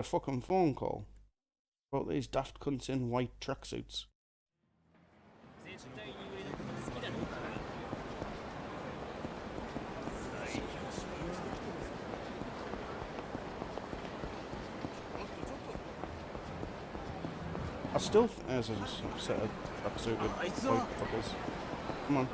A fucking phone call about these daft cunts in white tracksuits. I still there's a set of tracksuit with white fuckers. Come on.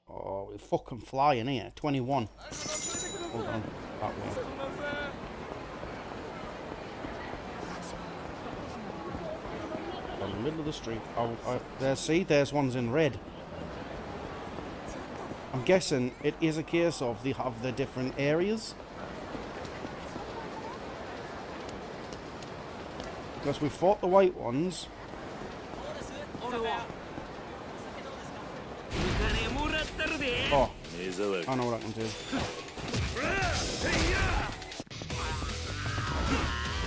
Oh, we're fucking flying here. 21. Hold on. That way. In the middle of the street. Oh, there, see? There's ones in red. I'm guessing it is a case of they have the different areas. Because we fought the white ones. Oh, I know what I can do.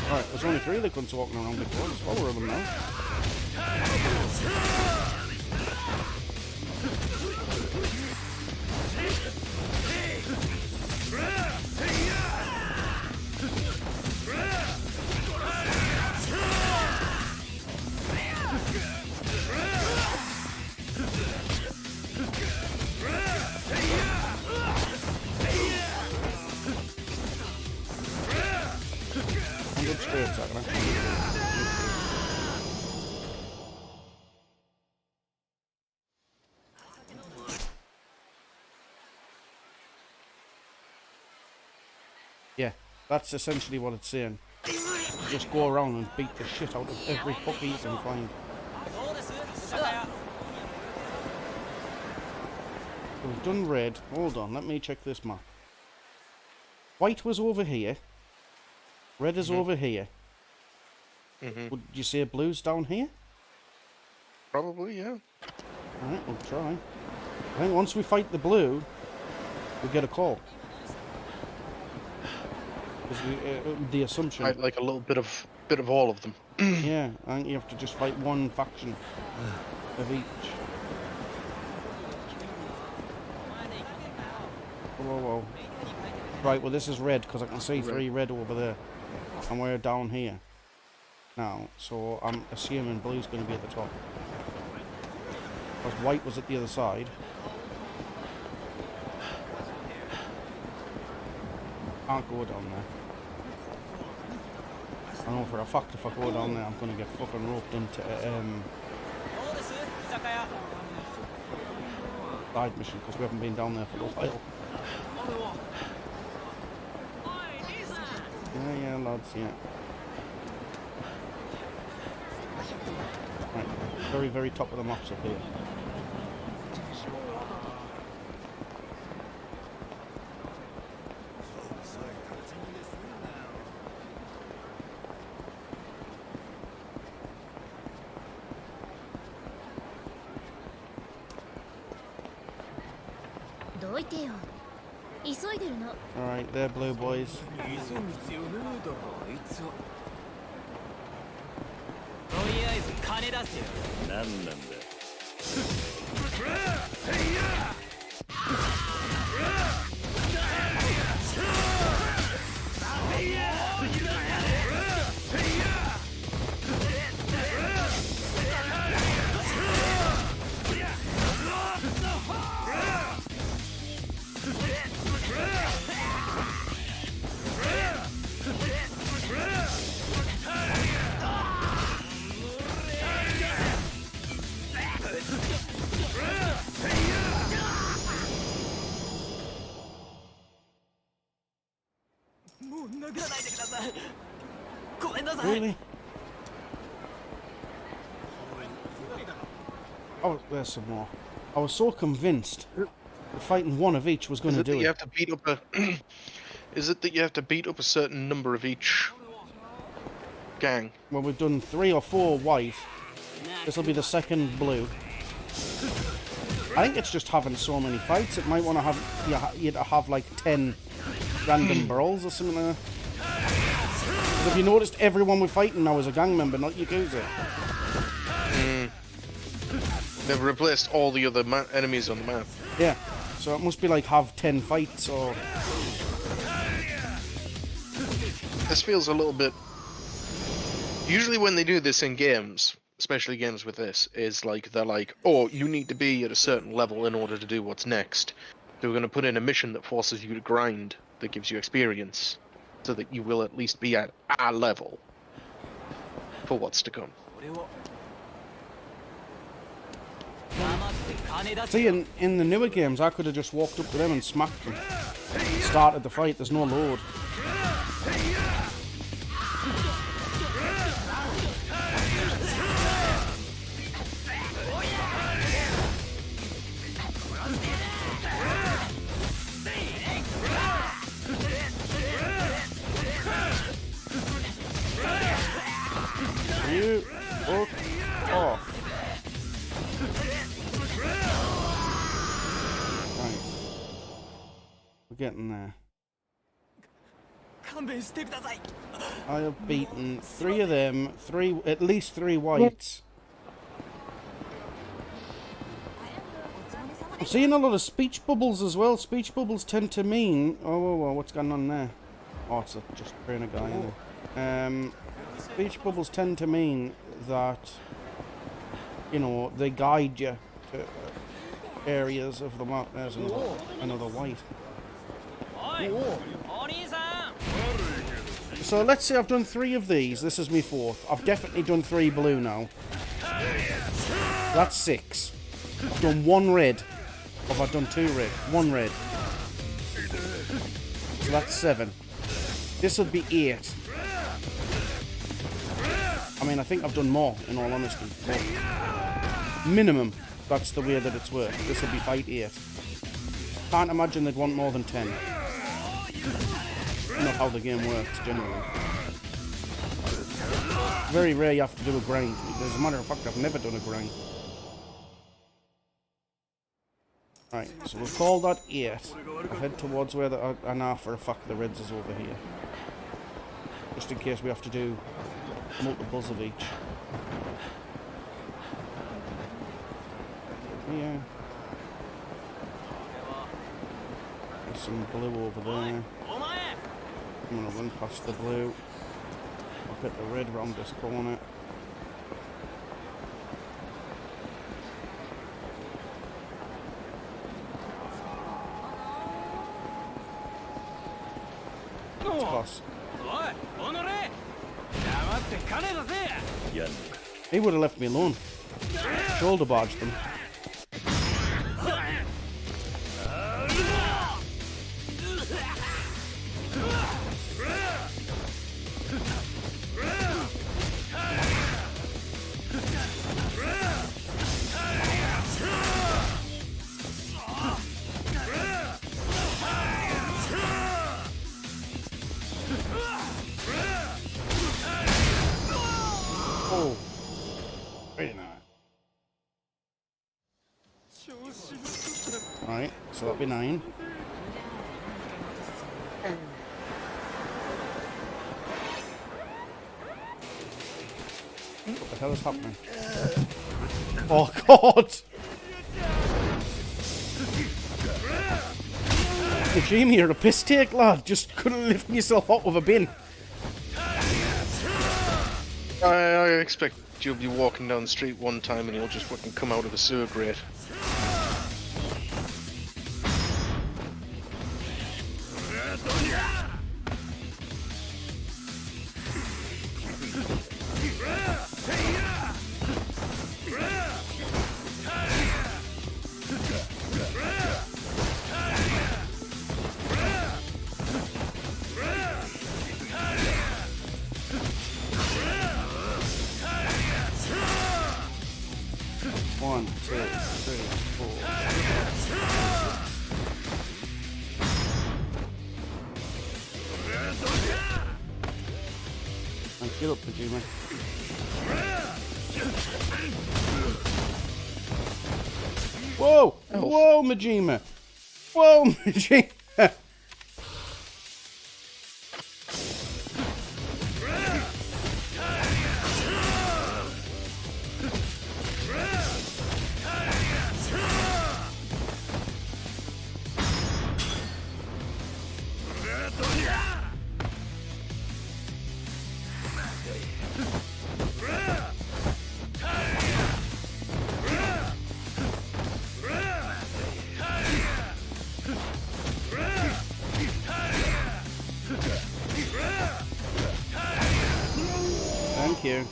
Alright, there's only 3 of the cunts walking around before. There's 4 of them now. Yeah, that's essentially what it's saying. Just go around and beat the shit out of every fucker you can find. So we've done red. Hold on, let me check this map. White was over here. Red is over here. Would you say blue's down here? Probably, yeah. Alright, we'll try. I think once we fight the blue, we get a call. The assumption. I'd like a little bit of all of them. Yeah, I think you have to just fight one faction of each. Whoa, whoa. Right, well this is red because I can see 3 red over there, and we're down here now. So I'm assuming blue's going to be at the top because white was at the other side. Can't go down there. I know for a fact if I go down there I'm going to get fucking roped into side mission because we haven't been down there for a while. Yeah, lads, yeah. Right, very, very top of the maps up here. Alright, they're blue boys. Really? Oh, there's some more. I was so convinced that fighting one of each was going to do it. You have to beat up a... Is it that you have to beat up a certain number of each gang? Well, we've done 3 or 4 white. This will be the second blue. I think it's just having so many fights. It might want to have you to have like 10 random brawls or something like that. But have you noticed everyone we're fighting now is a gang member, not Yakuza? They've replaced all the other enemies on the map. Yeah. So it must be like have 10 fights or... This feels a little bit... Usually when they do this in games, especially games with this, is like, they're like, oh, you need to be at a certain level in order to do what's next. So we're going to put in a mission that forces you to grind, that gives you experience, so that you will at least be at our level for what's to come. See, in the newer games, I could have just walked up to them and smacked them. Started the fight, there's no load. You fuck off. We're getting there. I have beaten 3 of them, at least 3 whites. I'm seeing a lot of speech bubbles as well. Speech bubbles tend to mean... Oh, what's going on there? Oh, it's just spraying a guy in there. Speech bubbles tend to mean that, you know, they guide you to areas of the map. There's another white. So let's say I've done 3 of these. This is my 4th. I've definitely done 3 blue now. That's 6. I've done 1 red. Or have I done 2 red? 1 red. So that's 7. This would be 8. I mean, I think I've done more, in all honesty. But minimum, that's the way that it's worked. This will be fight 8. Can't imagine they'd want more than 10. Not how the game works, generally. Very rare you have to do a grind. As a matter of fact, I've never done a grind. Right, so we'll call that 8. I'll head towards where the... I know for a fact the reds is over here. Just in case we have to do multiples of each. Yeah. There's some blue over there. I'm gonna run past the blue. I'll get the red round this corner. Let's cross. He would have left me alone. Shoulder barged them. Oh, very nice. Right, so that'll be 9. What the hell is happening? Oh God! Jamie, you're a piss take, lad. Just couldn't lift yourself up with a bin. I expect you'll be walking down the street one time and you'll just fucking come out of a sewer grate. One, 2, 3, 4. Get up, Majima. Whoa! Elf. Whoa, Majima! Whoa, Majima! Thank you.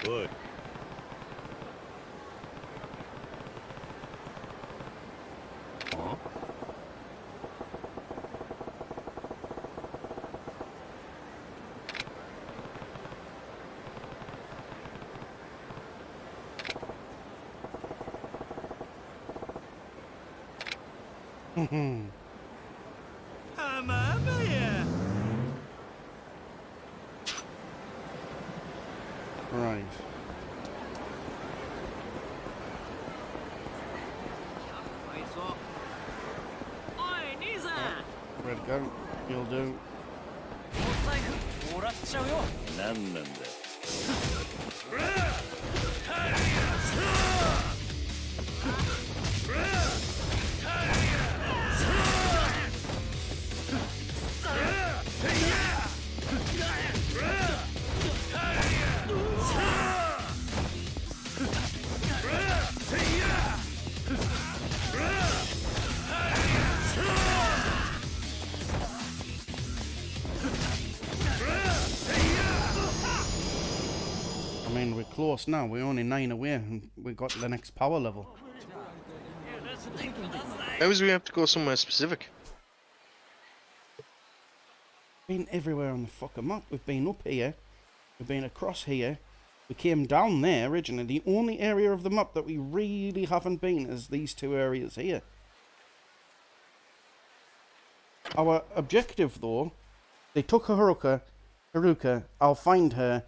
Good. Huh? Right. Red gun. You'll do. なんなんだ。I mean, we're close now. We're only 9 away, and we got the next power level. How is we have to go somewhere specific? Been everywhere on the fucking map. We've been up here. We've been across here. We came down there originally. The only area of the map that we really haven't been is these two areas here. Our objective, though, they took Haruka. I'll find her.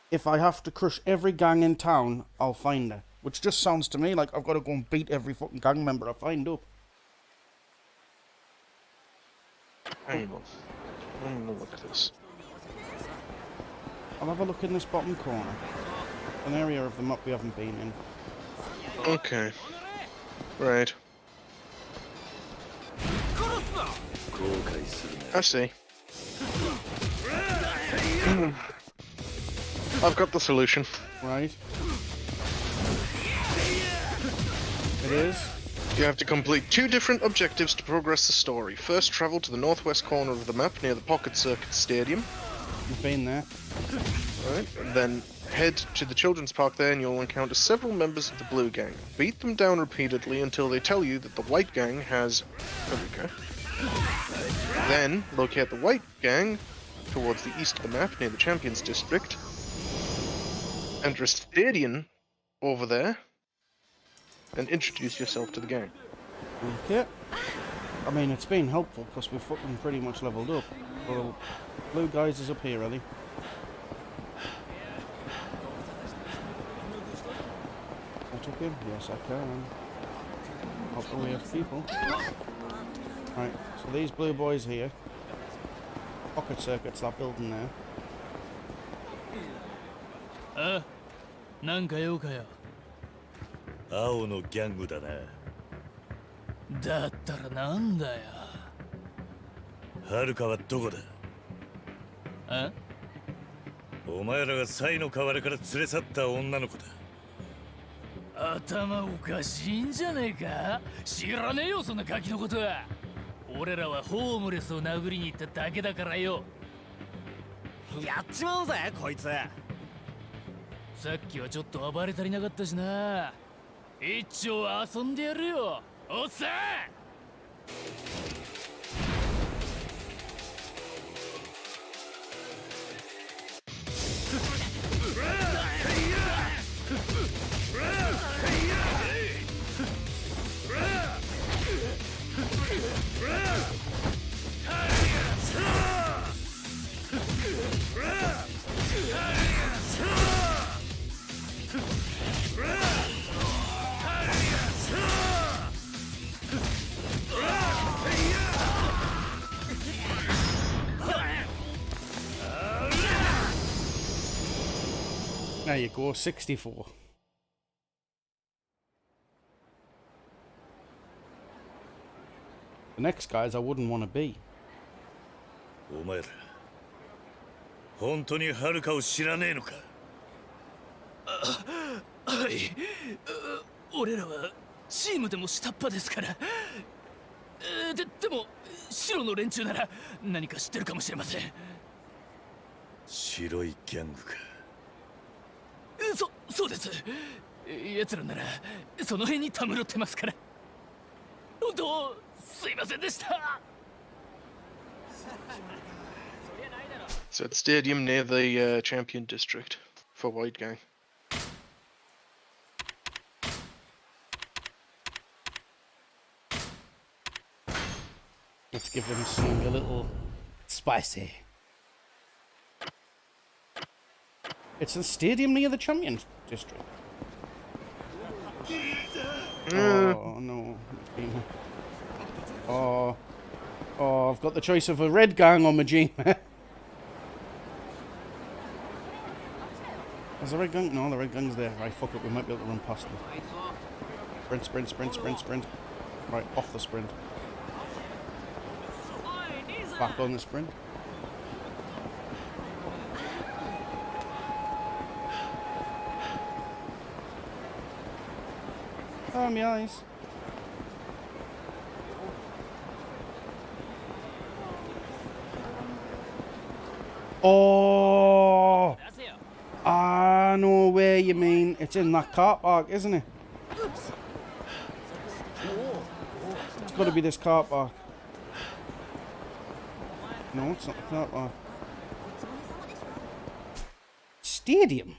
If I have to crush every gang in town, I'll find her. Which just sounds to me like I've got to go and beat every fucking gang member I find up. Hang on. I'm gonna look at this. I'll have a look in this bottom corner. An area of the map we haven't been in. Okay. Right. I see. I've got the solution. Right. It is. You have to complete 2 different objectives to progress the story. First, travel to the northwest corner of the map near the Pocket Circuit Stadium. We've been there. Right. And then head to the children's park there and you'll encounter several members of the Blue Gang. Beat them down repeatedly until they tell you that the White Gang has Haruka. Then, locate the White Gang towards the east of the map near the Champions District. Enter a stadium over there. And introduce yourself to the gang. Okay. I mean, it's been helpful because we've fucking pretty much leveled up. Well, blue guys is up here, are they? I took him? Yes, I can. Hopefully we have people. Right, so these blue boys here. Pocket Circuit's that building there. あ、なんか用かよ。青のギャングだな。だったらなんだよ。はるかはどこだ。あ？お前らがサイの河原から連れ去った女の子だ。頭おかしいんじゃねえか？知らねえよそんなガキのことは。俺らはホームレスを殴りに行っただけだからよ。やっちまうぜこいつ。さっきはちょっと暴れ足りなかったしな。一丁遊んでやるよ。おっさん。There you go, 64. The next guys I wouldn't want to be. お前ら本当にはるかを知らねえのか。はい。俺らはチームでも下っ端ですから。でも白の連中なら何か知ってるかもしれません。白いギャングか。そうです。奴らならその辺にたむろってますから。本当すいませんでした。So it's stadium near the champion district for White Gang. Let's give them something a little spicy. It's a stadium near the champion district. Oh no. Oh, I've got the choice of a red gang or Majima. Is the red gang? No, the red gang's there. Right, fuck it, we might be able to run past them. Sprint. Right, off the sprint. Back on the sprint. Oh, my eyes. Oh! I know where you mean. It's in that car park, isn't it? It's got to be this car park. No, it's not the car park. Stadium?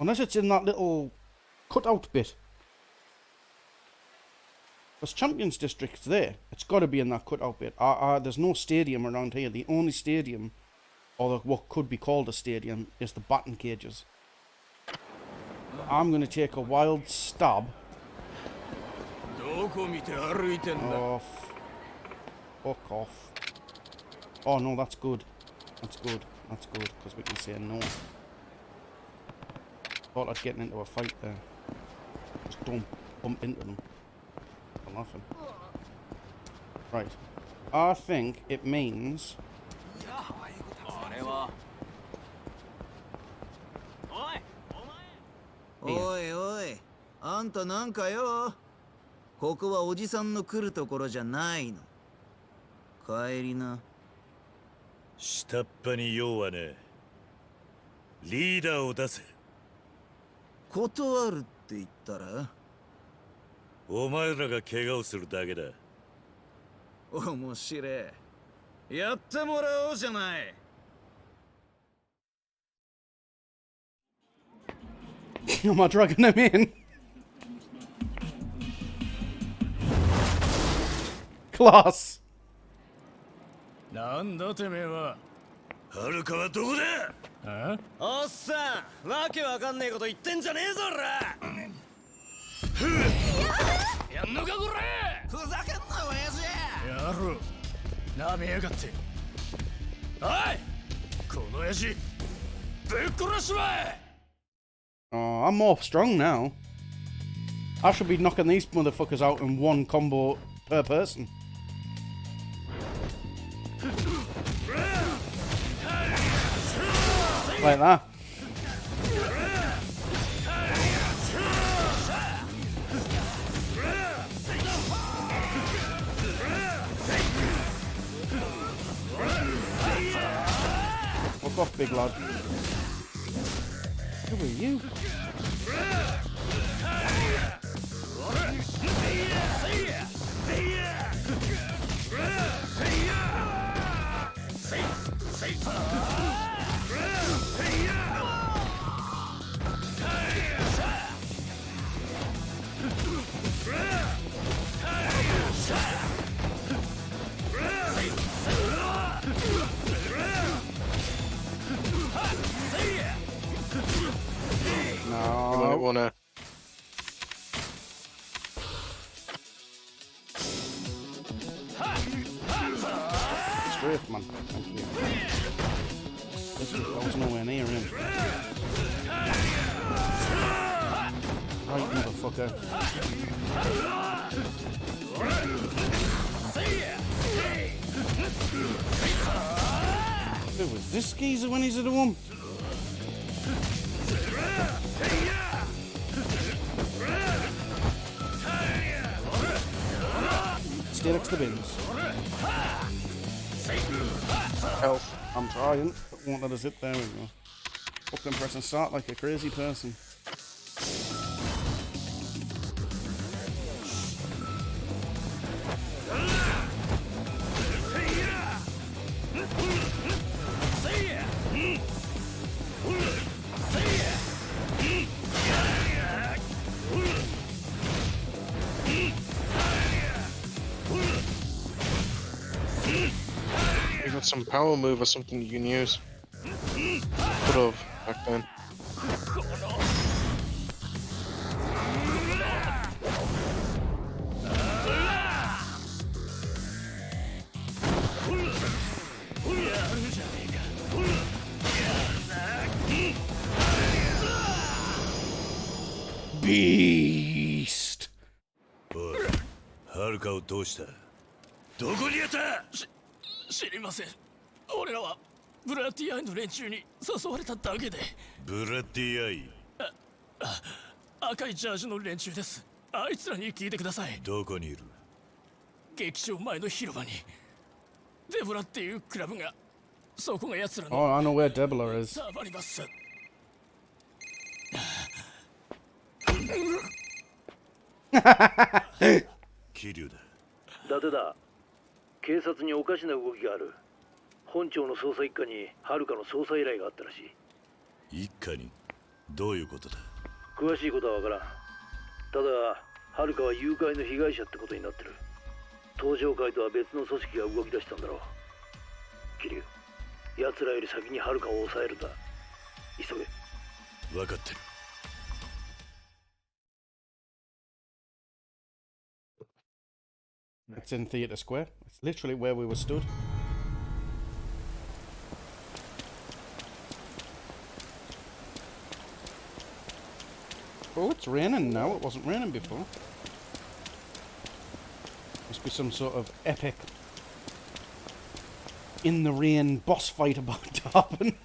Unless it's in that little cutout bit. There's Champions District's there. It's got to be in that cutout bit. There's no stadium around here. The only stadium, or what could be called a stadium, is the batting cages. I'm going to take a wild stab. Oh, fuck off. Oh no, that's good. That's good, because we can say no. Thought I'd get into a fight there. Just don't bump into them. I'm laughing. Right. I think it means... Oi, oi. あんたなんかよ。ここはおじさんの来るところじゃないの。帰りな。下っ端に用はね。リーダーを出せ。断るって言ったらお前らが怪我をするだけだ。面白い。やってもらおうじゃない。Am I dragging them in? Class. なんだてめえは。はるかはどこだ。おっさん、わけわかんねえこと言ってんじゃねえぞら。やんのかこれ。ふざけんな親父。やろう。なめやがって。おい、この親父ぶっ殺しまえ。Oh, I'm more strong now. I should be knocking these motherfuckers out in one combo per person. Like that. Fuck off, big lad. Who are you? You might wanna. Strafe, man. Thank you. I was nowhere near him. Right, motherfucker. Who was this geezer when he's at home? Stay next to the bins. Help. I'm trying, but won't let us hit. There we go. Fucking press and start like a crazy person. You got some power move or something you can use. Could have back then. Beast! おい、はるかをどうした？どこにやった？知りません。俺らはブラッディアイの連中に誘われただけで。ブラッディアイ。赤いジャージの連中です。あいつらに聞いてください。どこにいる？劇場前の広場にデボラっていうクラブが、そこが奴らの Oh, I know where Debla is. たまります。桐生だ。伊達だ。警察におかしな動きがある。本庁の捜査一課に遥の捜査依頼があったらしい。一家に？どういうことだ？詳しいことはわからん。ただ遥は誘拐の被害者ってことになってる。東上会とは別の組織が動き出したんだろう。桐生、奴らより先に遥を抑えるんだ。急げ。分かってる。It's in Theatre Square. It's literally where we were stood. Oh, it's raining now. It wasn't raining before. Must be some sort of epic in the rain boss fight about to happen.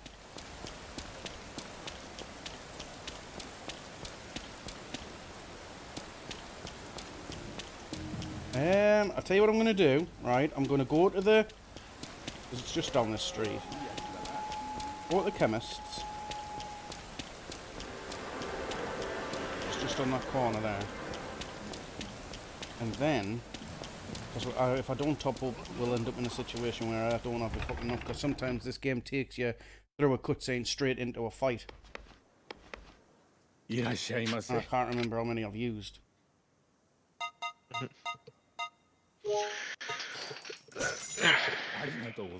I'll tell you what I'm going to do, right? I'm going to go to the... because it's just down this street. Go to the chemist's. It's just on that corner there. And then... because if I don't top up, we'll end up in a situation where I don't have the fucking enough. Because sometimes this game takes you through a cutscene straight into a fight. And I can't remember how many I've used.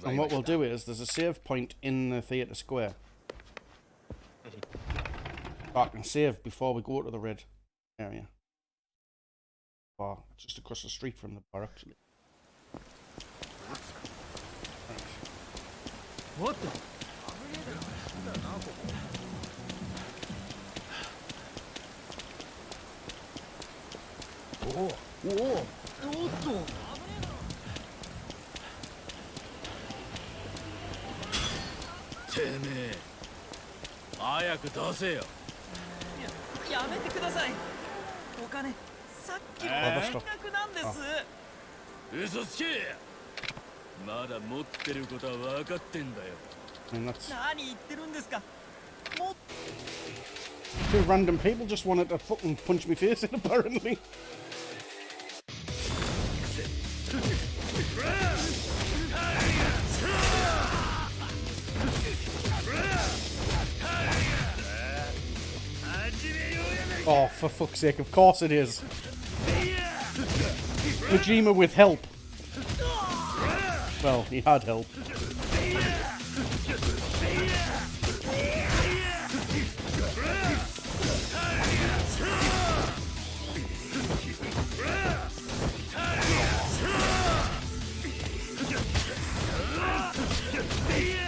And what we'll do is, there's a save point in the Theatre Square. I can save before we go to the red area. Bar, just across the street from the bar, actually. Right. What the? Oh, whoa, oh,てめえ、早く出せよ。やめてください。お金、さっきの金額なんです。嘘つけ。まだ持ってることは分かってんだよ。何言ってるんですか。もっ Two random people just wanted to fucking punch me face in, apparently. Oh, for fuck's sake, of course it is. Kojima with help. Well, he had help.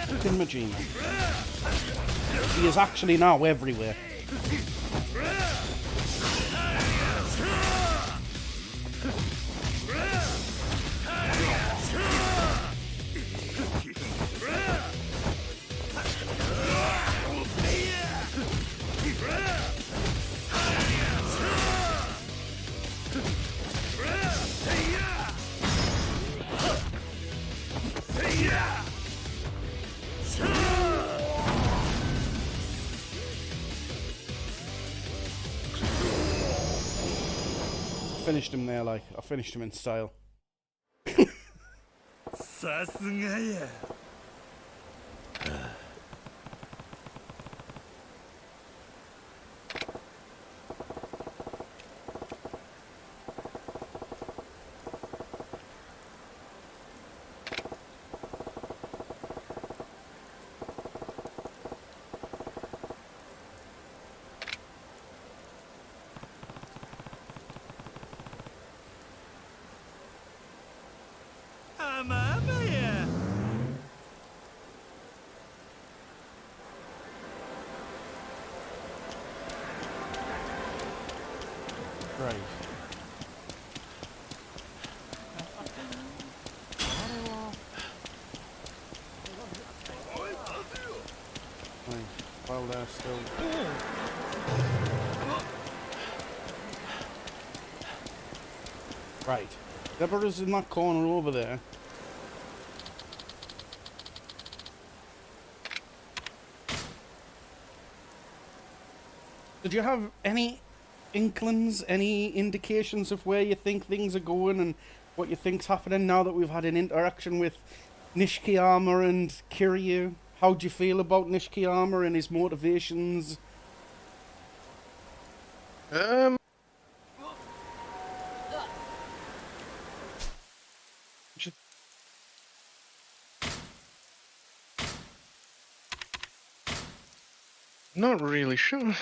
Fucking Kojima. He is actually now everywhere. Finished him there, like, I finished him in style. さすがや Right. Right. While they're still... Right. Deborah's in that corner over there. Did you have any inklings, any indications of where you think things are going and what you think's happening now that we've had an interaction with Nishikiyama and Kiryu? How do you feel about Nishikiyama and his motivations? Just... Not really sure.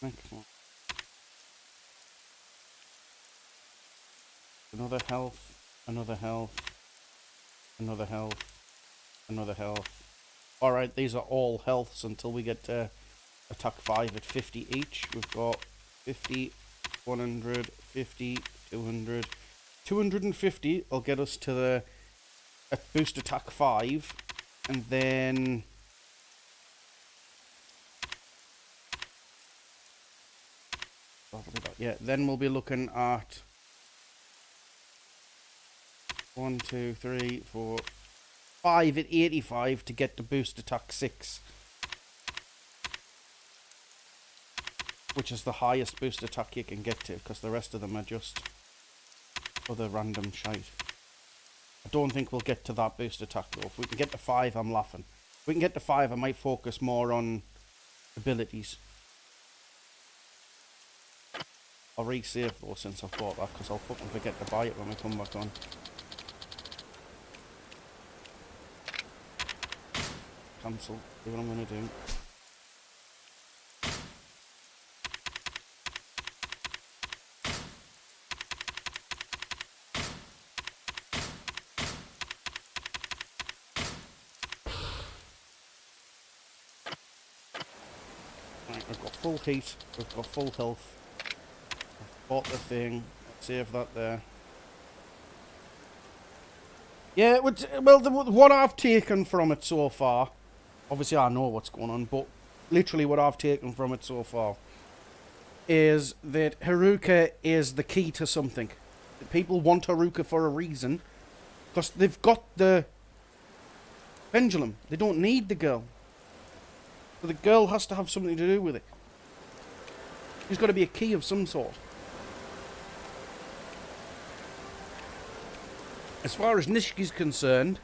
Next one. Another health, another health, another health, another health. Alright, these are all healths until we get to attack 5 at 50 each. We've got 50, 100, 50, 200. 250 will get us to the boost attack 5. And then... yeah, then we'll be looking at 1, 2, 3, 4, 5 at 85 to get to boost attack 6, which is the highest boost attack you can get to, because the rest of them are just other random shite. I don't think we'll get to that boost attack though. If we can get to 5, I'm laughing. If we can get to 5, I might focus more on abilities. I'll resave though since I've bought that, because I'll fucking forget to buy it when we come back on. Cancel. Do what I'm gonna do. Right, we've got full heat, we've got full health. Bought the thing, save that there. Yeah, well, what I've taken from it so far, obviously I know what's going on, but literally what I've taken from it so far is that Haruka is the key to something. People want Haruka for a reason, because they've got the pendulum. They don't need the girl. So the girl has to have something to do with it. There's got to be a key of some sort. As far as Nishiki's concerned,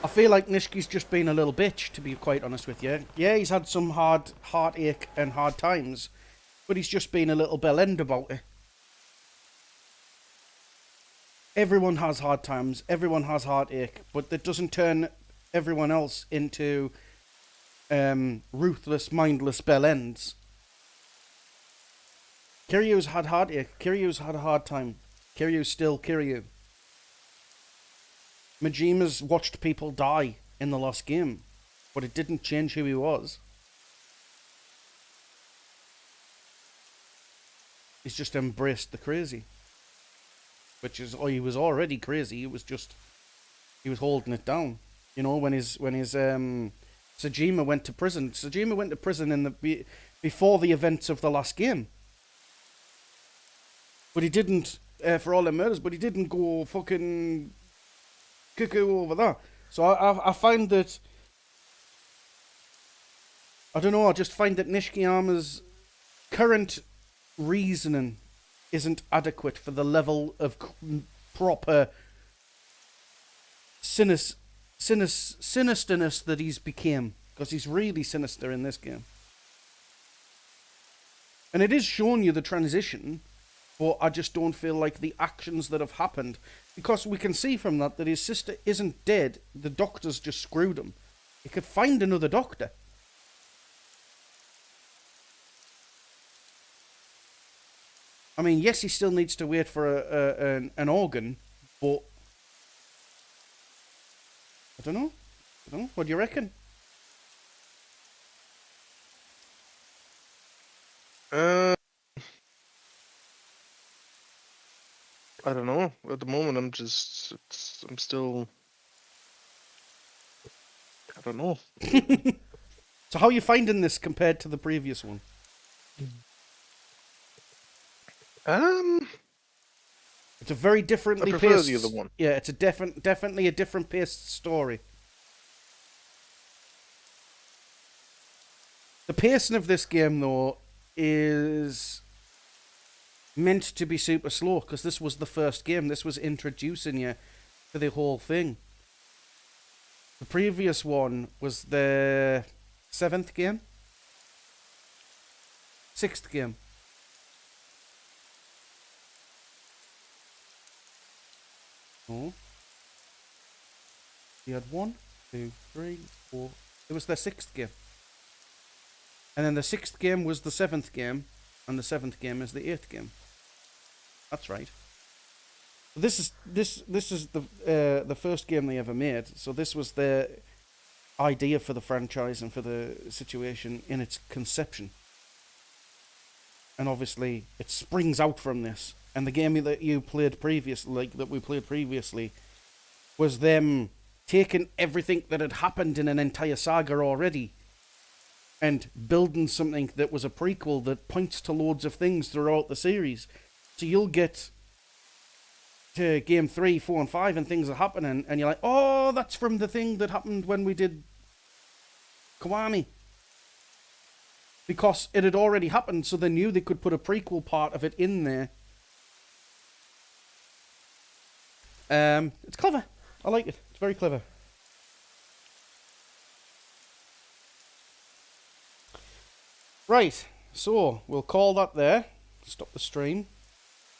I feel like Nishiki's just been a little bitch, to be quite honest with you. Yeah, he's had some heartache and hard times, but he's just been a little bell end about it. everyone has hard times, everyone has heartache, but that doesn't turn everyone else into ruthless, mindless bellends. Kiryu's had heartache. Kiryu's had a hard time. Kiryu's still Kiryu. Majima's watched people die in the last game, but it didn't change who he was. He's just embraced the crazy. Which is, he was already crazy, he was holding it down. You know, when his Sejima went to prison. Sejima went to prison before the events of the last game. But he didn't, for all the murders, but he didn't go fucking cuckoo over that. So I find that, I don't know, I just find that Nishikiyama's current reasoning isn't adequate for the level of proper sinisterness that he's became. Because he's really sinister in this game. And it is showing you the transition, but I just don't feel like the actions that have happened, because we can see from that his sister isn't dead, the doctors just screwed him. He could find another doctor. I mean, yes, he still needs to wait for an organ, but I don't know. What do you reckon? I don't know. At the moment, I'm still. I don't know. So how are you finding this compared to the previous one? It's a very differently I prefer paced. the other one. Yeah, it's a definitely a different paced story. The pacing of this game, though, is meant to be super slow, because this was the first game. This was introducing you to the whole thing. The previous one was the 7th game? 6th game. Oh. You had 1, 2, 3, 4. It was their 6th game. And then the 6th game was the 7th game, and the 7th game is the 8th game. That's right. This is the first game they ever made. So this was the idea for the franchise and for the situation in its conception. And obviously, it springs out from this. And the game that we played previously, was them taking everything that had happened in an entire saga already and building something that was a prequel that points to loads of things throughout the series. So you'll get to game 3, 4, and 5 and things are happening, and you're like, oh, that's from the thing that happened when we did Kiwami. Because it had already happened, so they knew they could put a prequel part of it in there. It's clever. I like it. It's very clever. Right, so we'll call that there. Stop the stream.